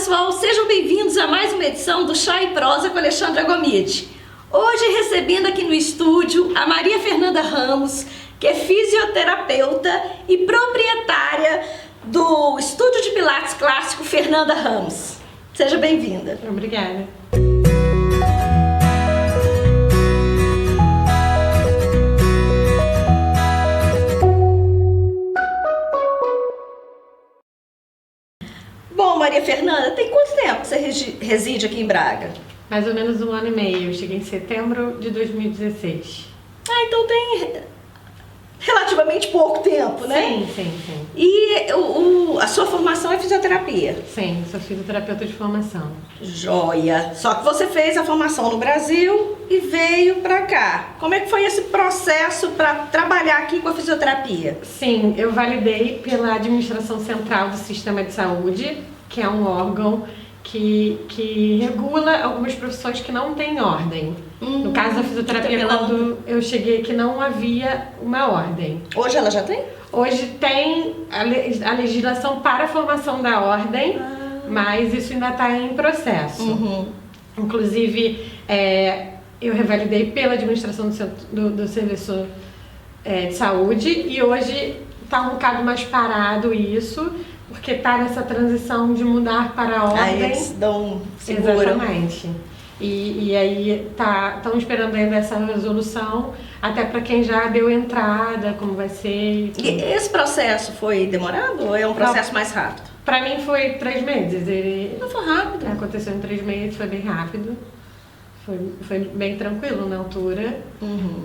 pessoal, sejam bem-vindos a mais uma edição do Chá e Prosa com Alexandra Gomide. Hoje recebendo aqui no estúdio a Maria Fernanda Ramos, que é fisioterapeuta e proprietária do Estúdio de Pilates Clássico Fernanda Ramos. Seja bem-vinda. Obrigada. Bom, Maria Fernanda, tem quanto tempo que você reside aqui em Braga? Mais ou menos 1 ano e meio. Eu cheguei em setembro de 2016. Ah, então tem relativamente pouco tempo, né? Sim. E a sua formação é fisioterapia? Sim, sou fisioterapeuta de formação. Joia! Só que você fez a formação no Brasil e veio pra cá. Como é que foi esse processo para trabalhar aqui com a fisioterapia? Sim, eu validei pela Administração Central do Sistema de Saúde, que é um órgão que regula algumas profissões que não têm ordem. No caso da fisioterapia, quando eu cheguei aqui não havia uma ordem. Hoje ela já tem? Hoje tem a legislação para a formação da ordem, mas isso ainda está em processo. Inclusive, eu revalidei pela administração do serviço de saúde e hoje está um bocado mais parado isso, porque está nessa transição de mudar para a ordem. Aí eles dão seguro. Exatamente. E aí estão esperando ainda essa resolução, até para quem já deu entrada, como vai ser. E esse processo foi demorado ou é um processo mais rápido? Para mim foi 3 meses. Não foi rápido? Aconteceu em 3 meses, foi bem rápido. Foi bem tranquilo na altura.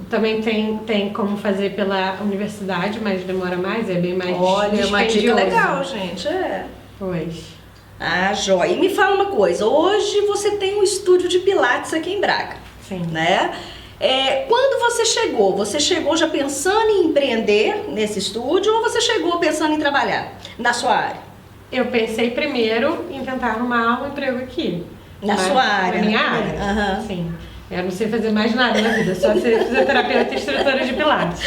Também tem como fazer pela universidade, mas demora mais, é bem mais Olha, uma dica legal, gente. Pois. Ah, joia. E me fala uma coisa, hoje você tem um estúdio de Pilates aqui em Braga. Sim. Né? Quando você chegou já pensando em empreender nesse estúdio ou você chegou pensando em trabalhar na sua área? Eu pensei primeiro em tentar arrumar um emprego aqui. Na sua área? Na minha área, sim. Eu não sei fazer mais nada na vida, só ser fisioterapeuta e instrutora de Pilates.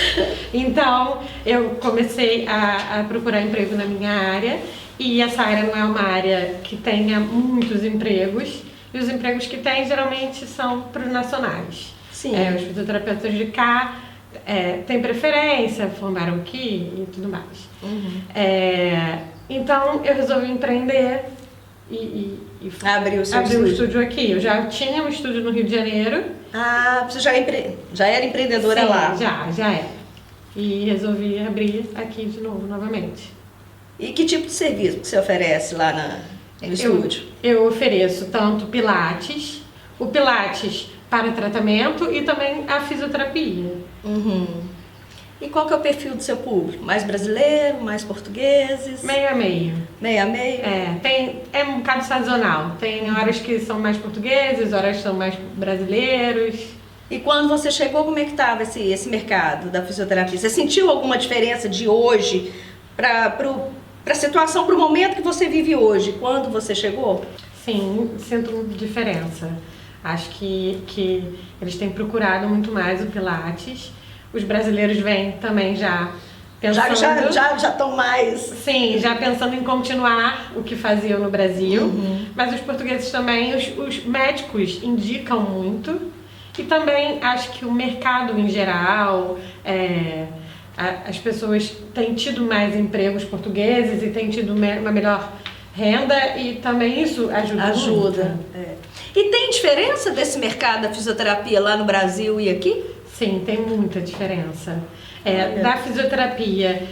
Então, eu comecei a procurar emprego na minha área e essa área não é uma área que tenha muitos empregos e os empregos que tem geralmente são para os nacionais. Sim. Os fisioterapeutas de cá têm preferência, formaram aqui e tudo mais. Então, eu resolvi empreender e abrir o estúdio aqui. Eu já tinha um estúdio no Rio de Janeiro. Ah, você já era empreendedora? Sim, lá? Já era. E resolvi abrir aqui de novo, novamente. E que tipo de serviço que você oferece lá no estúdio? Eu ofereço tanto Pilates, o Pilates para tratamento e também a fisioterapia. E qual que é o perfil do seu público? Mais brasileiro, mais portugueses? Meio a meio. Meio a meio? É um bocado sazonal. Tem horas que são mais portugueses, horas que são mais brasileiros. E quando você chegou, como é que estava esse mercado da fisioterapia? Você sentiu alguma diferença de hoje para a situação, para o momento que você vive hoje, quando você chegou? Sim, sinto diferença. Acho que eles têm procurado muito mais o Pilates. Os brasileiros vêm também já pensando... Já estão mais... Sim, já pensando em continuar o que faziam no Brasil. Mas os portugueses também, os médicos indicam muito. E também acho que o mercado em geral, as pessoas têm tido mais empregos portugueses e têm tido uma melhor renda e também isso ajuda. E tem diferença desse mercado da fisioterapia lá no Brasil e aqui? Sim, tem muita diferença. Da fisioterapia,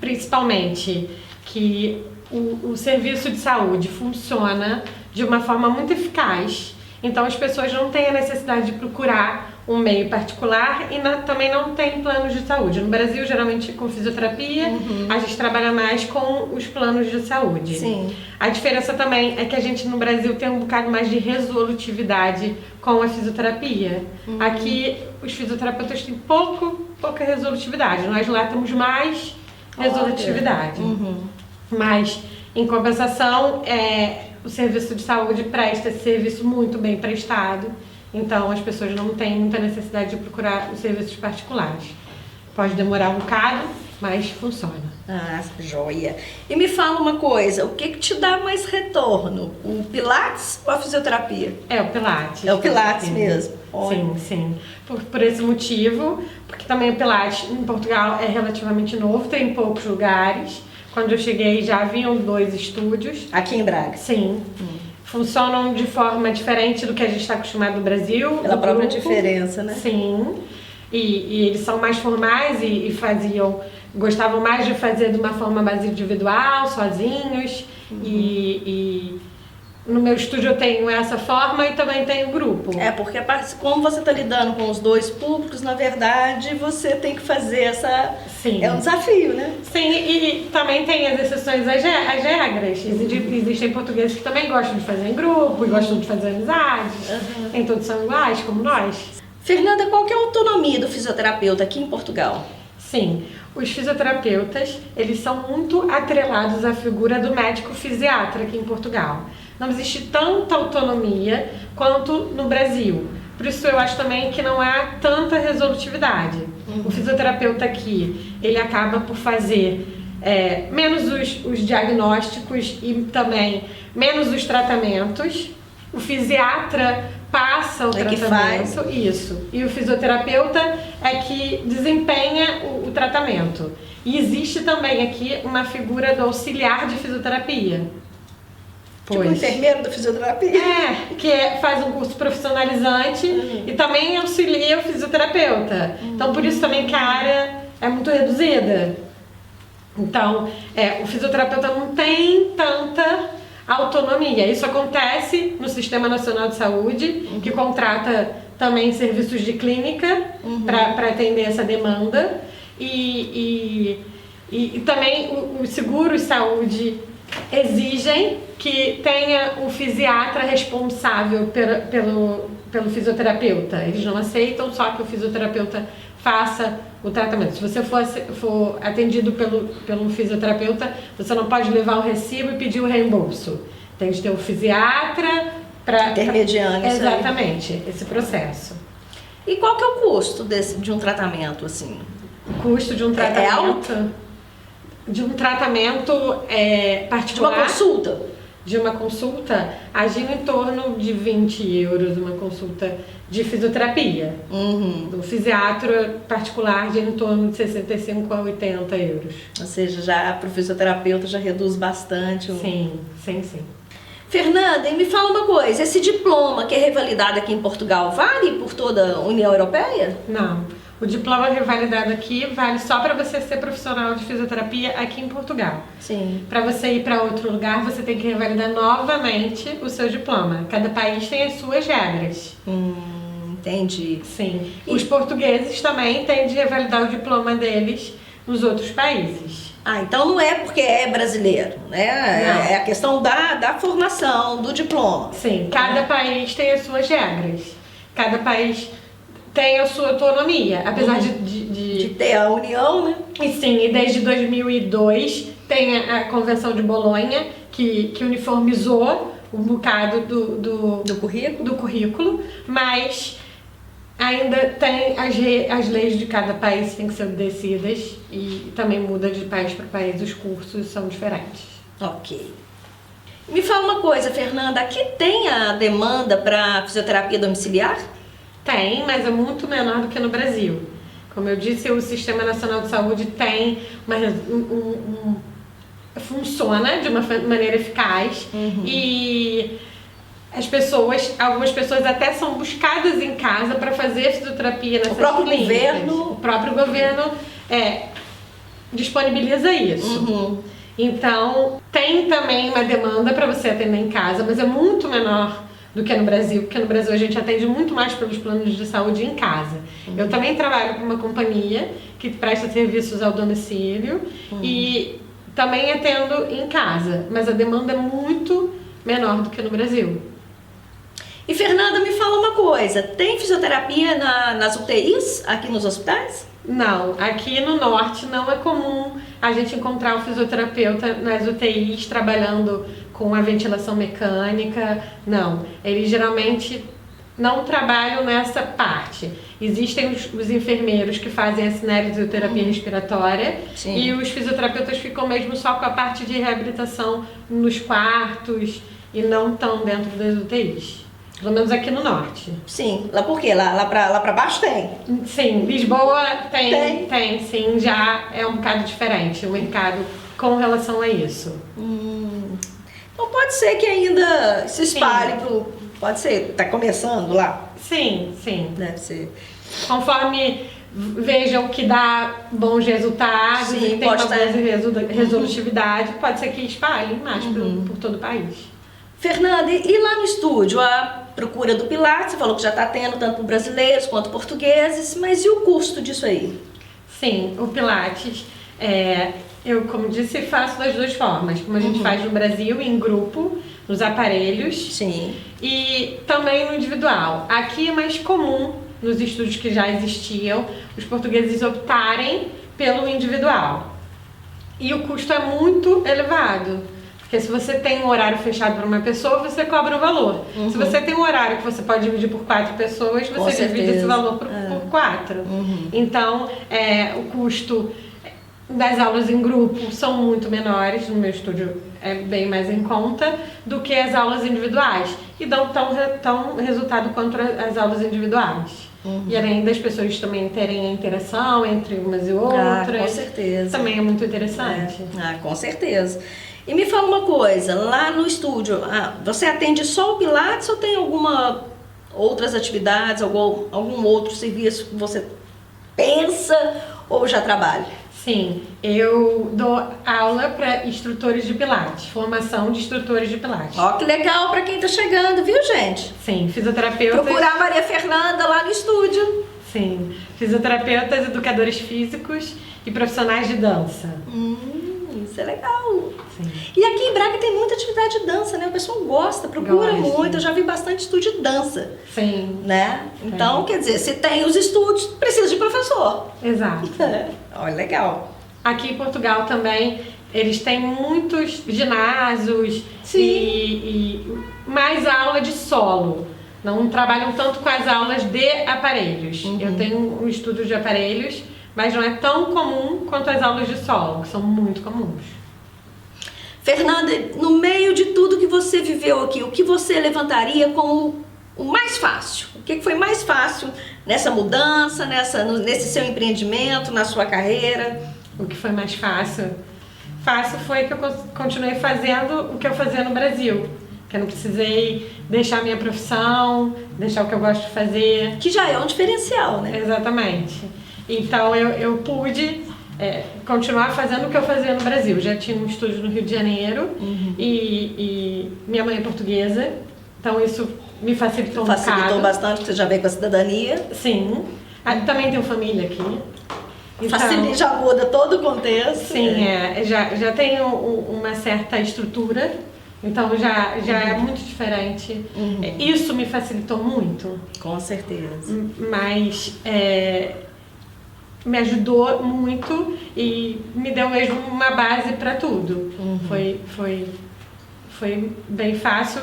principalmente, que o serviço de saúde funciona de uma forma muito eficaz. Então, as pessoas não têm a necessidade de procurar um meio particular e também não tem planos de saúde. No Brasil, geralmente, com fisioterapia, a gente trabalha mais com os planos de saúde. Sim. A diferença também é que a gente, no Brasil, tem um bocado mais de resolutividade com a fisioterapia. Aqui, os fisioterapeutas têm pouca resolutividade. Nós lá temos mais resolutividade. Mas, em compensação, o serviço de saúde presta esse serviço muito bem prestado. Então, as pessoas não têm muita necessidade de procurar os serviços particulares. Pode demorar um bocado mas funciona. Ah, joia. E me fala uma coisa, o que te dá mais retorno? O Pilates ou a fisioterapia? É o Pilates. É o Pilates mesmo. Sim. Por esse motivo, porque também o Pilates em Portugal é relativamente novo, tem poucos lugares. Quando eu cheguei já haviam 2 estúdios. Aqui em Braga? Sim. Funcionam de forma diferente do que a gente está acostumado no Brasil. Pela própria diferença, né? Sim. E eles são mais formais e gostavam mais de fazer de uma forma mais individual, sozinhos. E no meu estúdio eu tenho essa forma e também tenho grupo. É, porque como você está lidando com os 2 públicos, na verdade, você tem que fazer essa... Sim. É um desafio, né? Sim, e também tem as exceções às regras. Existem portugueses que também gostam de fazer em grupo e gostam de fazer amizades. Nem todos são iguais, como nós. Fernanda, qual que é a autonomia do fisioterapeuta aqui em Portugal? Sim, os fisioterapeutas, eles são muito atrelados à figura do médico fisiatra aqui em Portugal. Não existe tanta autonomia quanto no Brasil. Por isso eu acho também que não há tanta resolutividade. O fisioterapeuta aqui, ele acaba por fazer menos os diagnósticos e também menos os tratamentos. O fisiatra passa o tratamento. Que faz. Isso. E o fisioterapeuta é que desempenha o tratamento. E existe também aqui uma figura do auxiliar de fisioterapia. Tipo um enfermeiro da fisioterapia. Que faz um curso profissionalizante e também auxilia o fisioterapeuta. Então, por isso também que a área é muito reduzida. Então, o fisioterapeuta não tem tanta autonomia. Isso acontece no Sistema Nacional de Saúde, que contrata também serviços de clínica para atender essa demanda. E também os seguros de saúde exigem que tenha um fisiatra responsável pelo fisioterapeuta. Eles não aceitam só que o fisioterapeuta faça o tratamento. Se você for atendido pelo fisioterapeuta, você não pode levar o recibo e pedir o reembolso. Tem de ter um fisiatra para... Intermediando isso aí. Exatamente, esse processo. E qual que é o custo de um tratamento, assim? O custo de um tratamento... É alto? De um tratamento particular. De uma consulta? De uma consulta, agindo em torno de 20 euros, uma consulta de fisioterapia. Do fisiatra particular, agindo em torno de 65 a 80 euros. Ou seja, já para o fisioterapeuta já reduz bastante. Sim. Fernanda, e me fala uma coisa, esse diploma que é revalidado aqui em Portugal, vale por toda a União Europeia? Não. O diploma revalidado aqui vale só para você ser profissional de fisioterapia aqui em Portugal. Sim. Para você ir para outro lugar, você tem que revalidar novamente o seu diploma. Cada país tem as suas regras. Entendi. Sim. Os portugueses também têm de revalidar o diploma deles nos outros países. Ah, então não é porque é brasileiro, né? Não. É a questão da formação, do diploma. Sim, cada país tem as suas regras. Cada país tem a sua autonomia, apesar de ter a união, né? E sim, e desde 2002 tem a Convenção de Bolonha, que uniformizou um bocado do currículo, mas ainda tem as leis de cada país que têm que ser obedecidas e também muda de país para país, os cursos são diferentes. Ok. Me fala uma coisa, Fernanda, aqui tem a demanda para fisioterapia domiciliar? Tem, mas é muito menor do que no Brasil. Como eu disse, o Sistema Nacional de Saúde tem funciona de uma maneira eficaz e algumas pessoas até são buscadas em casa para fazer fisioterapia nessas clínicas. O próprio governo disponibiliza isso. Então, tem também uma demanda para você atender em casa, mas é muito menor do que no Brasil, porque no Brasil a gente atende muito mais pelos planos de saúde em casa. Eu também trabalho com uma companhia que presta serviços ao domicílio e também atendo em casa, mas a demanda é muito menor do que no Brasil. E Fernanda, me fala uma coisa, tem fisioterapia nas UTIs aqui nos hospitais? Não, aqui no norte não é comum a gente encontrar o fisioterapeuta nas UTIs trabalhando com a ventilação mecânica, não. Eles geralmente não trabalham nessa parte. Existem os enfermeiros que fazem a cinesioterapia respiratória. Sim. E os fisioterapeutas ficam mesmo só com a parte de reabilitação nos quartos e não tão dentro das UTIs. Pelo menos aqui no norte. Sim, lá por quê? Lá pra baixo tem? Sim, Lisboa tem sim, já é um bocado diferente o mercado com relação a isso. Então pode ser que ainda se espalhe pode ser, tá começando lá? Sim. Deve ser. Conforme vejam que dá bons resultados e tem uma boa resolutividade, pode ser que espalhem mais por todo o país. Fernanda, e lá no estúdio, a procura do Pilates, você falou que já está tendo tanto por brasileiros quanto portugueses, mas e o custo disso aí? Sim, o Pilates, eu, como disse, faço das duas formas, como a gente faz no Brasil, em grupo, nos aparelhos. Sim. E também no individual. Aqui é mais comum, nos estúdios que já existiam, os portugueses optarem pelo individual. E o custo é muito elevado. Porque se você tem um horário fechado para uma pessoa, você cobra um valor. Se você tem um horário que você pode dividir por 4 pessoas, você divide esse valor por 4. Então, o custo das aulas em grupo são muito menores, no meu estúdio é bem mais em conta, do que as aulas individuais. E dão tão resultado quanto as aulas individuais. E além das pessoas também terem a interação entre umas e outras. Com certeza. Também é muito interessante. Com certeza. E me fala uma coisa, lá no estúdio, você atende só o Pilates ou tem outras atividades, algum outro serviço que você pensa ou já trabalha? Sim, eu dou aula para instrutores de Pilates, formação de instrutores de Pilates. Ó, que legal para quem tá chegando, viu, gente? Sim, fisioterapeutas. Procurar a Maria Fernanda lá no estúdio. Sim, fisioterapeutas, educadores físicos e profissionais de dança. Isso é legal. Sim. E aqui em Braga tem muita atividade de dança, né? O pessoal procura muito. Eu já vi bastante estúdio de dança. Sim. Né? Então, quer dizer, se tem os estúdios, precisa de professor. Exato. Olha, legal. Aqui em Portugal também, eles têm muitos ginásios e mais aula de solo. Não trabalham tanto com as aulas de aparelhos. Eu tenho um estúdio de aparelhos, mas não é tão comum quanto as aulas de solo, que são muito comuns. Fernanda, no meio de tudo que você viveu aqui, o que você levantaria como o mais fácil? O que foi mais fácil nessa mudança, nesse seu empreendimento, na sua carreira? O que foi mais fácil? Fácil foi que eu continuei fazendo o que eu fazia no Brasil. Que eu não precisei deixar a minha profissão, deixar o que eu gosto de fazer. Que já é um diferencial, né? Exatamente. Então eu pude continuar fazendo o que eu fazia no Brasil. Já tinha um estúdio no Rio de Janeiro e minha mãe é portuguesa, então isso me facilitou um bocado. Facilitou bastante, porque você já veio com a cidadania. Sim. Também tenho família aqui. Então, Facilita, já muda todo o contexto. Sim, já tenho uma certa estrutura, então já é muito diferente. Isso me facilitou muito. Com certeza. Mas me ajudou muito e me deu mesmo uma base para tudo. Foi bem fácil.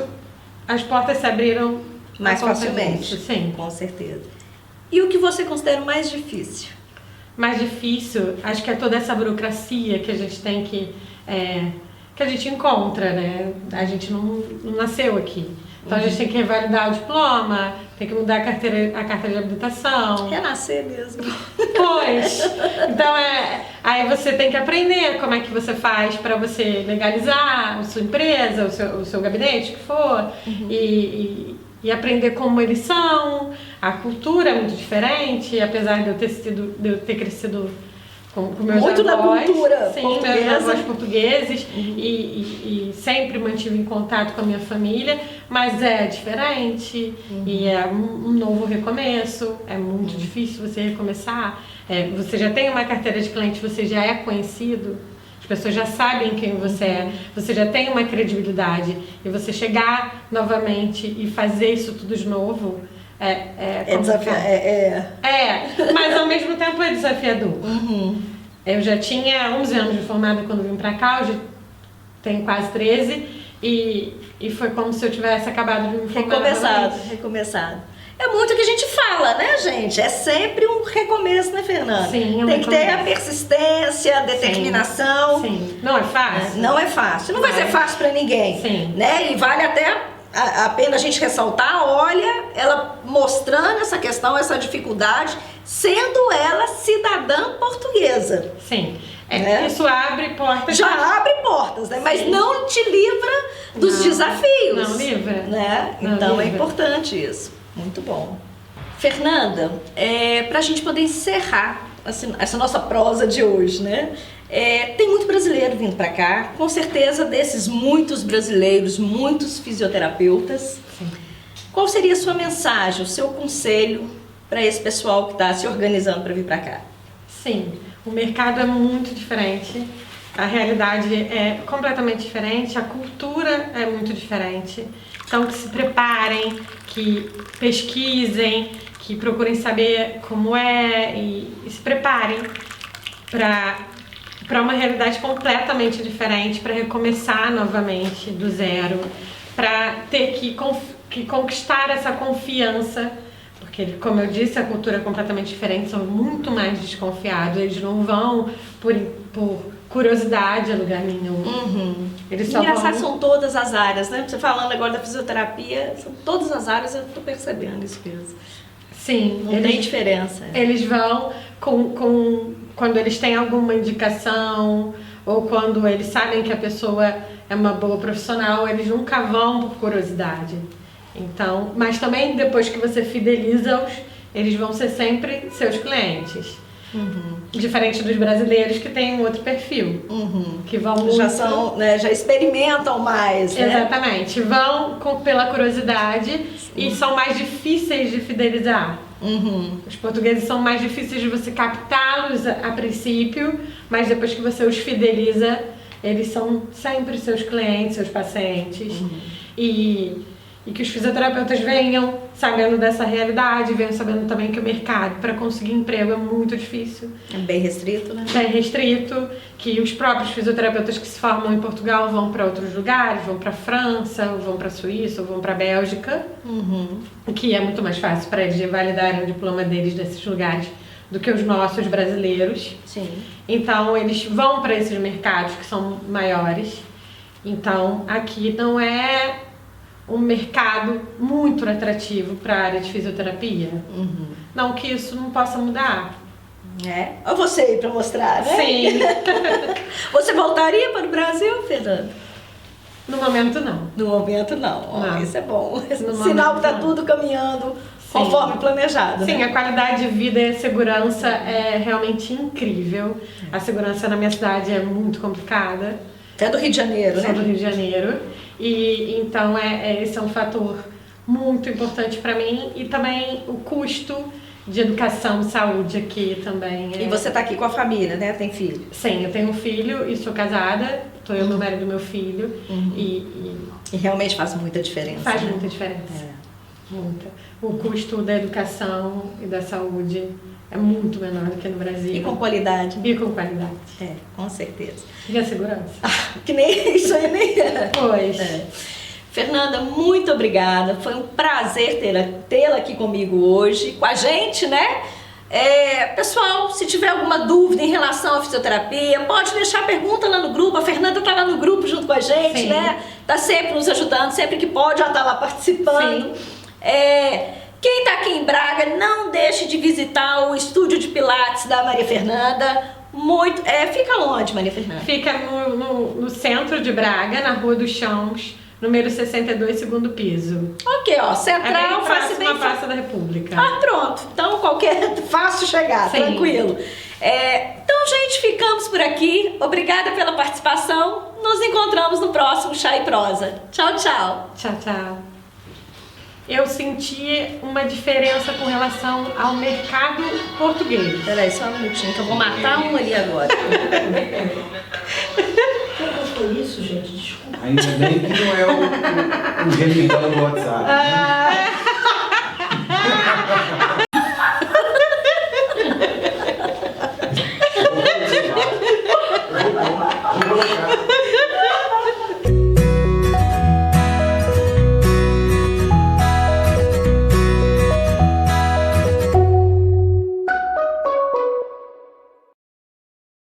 As portas se abriram mais facilmente. Sim. Com certeza. E o que você considera o mais difícil? Mais difícil, acho que é toda essa burocracia que a gente tem que a gente encontra, né? A gente não nasceu aqui. Então a gente tem que revalidar o diploma, tem que mudar a carta de habilitação. Renascer mesmo. Pois. Então aí você tem que aprender como é que você faz para você legalizar a sua empresa, o seu gabinete, o que for, e aprender como eles são. A cultura é muito diferente, apesar de eu ter crescido com meus muito avós, na cultura sim, portuguesa. Meus avós portugueses e sempre mantive em contato com a minha família, mas é diferente e é um novo recomeço, é muito difícil você recomeçar. Você já tem uma carteira de cliente, você já é conhecido, as pessoas já sabem quem você é, você já tem uma credibilidade e você chegar novamente e fazer isso tudo de novo mas ao mesmo tempo é desafiador. Eu já tinha 11 anos de formada quando vim pra cá, hoje tenho quase 13 e foi como se eu tivesse acabado de me formar. Recomeçado. É muito o que a gente fala, né, gente? É sempre um recomeço, né, Fernanda? Sim, tem que ter a persistência, a determinação. Sim. Não é fácil? Não é fácil. Não vai ser fácil para ninguém. Sim. Né? E vale até a pena a gente ressaltar, olha, ela mostrando essa questão, essa dificuldade, sendo ela cidadã portuguesa. Sim. Né? Isso abre portas. Já abre portas, né? Mas não te livra dos desafios. Não livra. Né? Não então livra. é importante isso. Muito bom. Fernanda, para a gente poder encerrar assim, essa nossa prosa de hoje, né? Tem muito brasileiro vindo para cá, com certeza desses muitos brasileiros, muitos fisioterapeutas. Sim. Qual seria a sua mensagem, o seu conselho para esse pessoal que está se organizando para vir para cá? Sim, o mercado é muito diferente, a realidade é completamente diferente, a cultura é muito diferente. Então, que se preparem, que pesquisem, que procurem saber como é e se preparem para uma realidade completamente diferente, para recomeçar novamente do zero, para ter que conquistar essa confiança, porque, como eu disse, a cultura é completamente diferente, são muito mais desconfiados, eles não vão por curiosidade a lugar nenhum. Uhum. Eles só Engraçado, vão... são todas as áreas, né? Você falando agora da fisioterapia, são todas as áreas, eu estou percebendo isso mesmo. Sim, Não tem diferença. Eles vão quando eles têm alguma indicação ou quando eles sabem que a pessoa é uma boa profissional, eles nunca vão por curiosidade. Então, mas também depois que você fideliza-os, eles vão ser sempre seus clientes. Uhum. Diferente dos brasileiros que têm um outro perfil. Uhum. Que vão Já muito... são, né, já experimentam mais, né? Exatamente. Vão pela curiosidade e são mais difíceis de fidelizar. Uhum. Os portugueses são mais difíceis de você captá-los a princípio, mas depois que você os fideliza, eles são sempre seus clientes, seus pacientes. Uhum. E que os fisioterapeutas venham sabendo dessa realidade, venham sabendo também que o mercado para conseguir emprego é muito difícil. É bem restrito, né? Bem restrito, que os próprios fisioterapeutas que se formam em Portugal vão para outros lugares, vão para a França, ou vão para a Suíça, ou vão para a Bélgica, que é muito mais fácil para eles validarem o diploma deles desses lugares do que os nossos brasileiros. Sim. Então, eles vão para esses mercados que são maiores. Então, aqui não é um mercado muito atrativo para a área de fisioterapia. Uhum. Não que isso não possa mudar. Olha você aí para mostrar, né? Sim. Você voltaria para o Brasil, Fernanda? No momento, não. No momento, não. Não. Isso é bom. No Sinal que está momento, não. tudo caminhando conforme planejado. Sim, né? a qualidade de vida e a segurança é realmente incrível. A segurança na minha cidade é muito complicada. Até do Rio de Janeiro, Sou né? do Rio de Janeiro. E então esse é um fator muito importante para mim. E também o custo de educação e saúde aqui também. E você está aqui com a família, né? Tem filho? Sim, eu tenho um filho e sou casada. Estou eu, meu marido e meu filho. E realmente faz muita diferença. Faz né? muita diferença. Muita. O custo da educação e da saúde é muito menor do que no Brasil. E com qualidade. E com qualidade. Com certeza. E a segurança. Que nem isso aí nem é. Pois. Fernanda, muito obrigada. Foi um prazer tê-la aqui comigo hoje, com a gente, né? Pessoal, se tiver alguma dúvida em relação à fisioterapia, pode deixar a pergunta lá no grupo. A Fernanda tá lá no grupo junto com a gente, Sim. né? Tá sempre nos ajudando, sempre que pode, ela tá lá participando. Sim. Quem tá aqui em Braga, não deixe de visitar o estúdio de Pilates da Maria Fernanda. Fica onde, Maria Fernanda? Fica no centro de Braga, na Rua dos Chãos, número 62, segundo piso. Ok, ó, central, bem fácil, próximo à Praça da República. Pronto. Então, fácil chegar, Sim. tranquilo. Então, gente, ficamos por aqui. Obrigada pela participação. Nos encontramos no próximo Chá e Prosa. Tchau, tchau. Tchau, tchau. Eu senti uma diferença com relação ao mercado português. Peraí, só um minutinho, que eu vou matar um ali agora. Como foi isso, gente? Desculpa. Ainda bem que não é o gemidão do WhatsApp. Ah,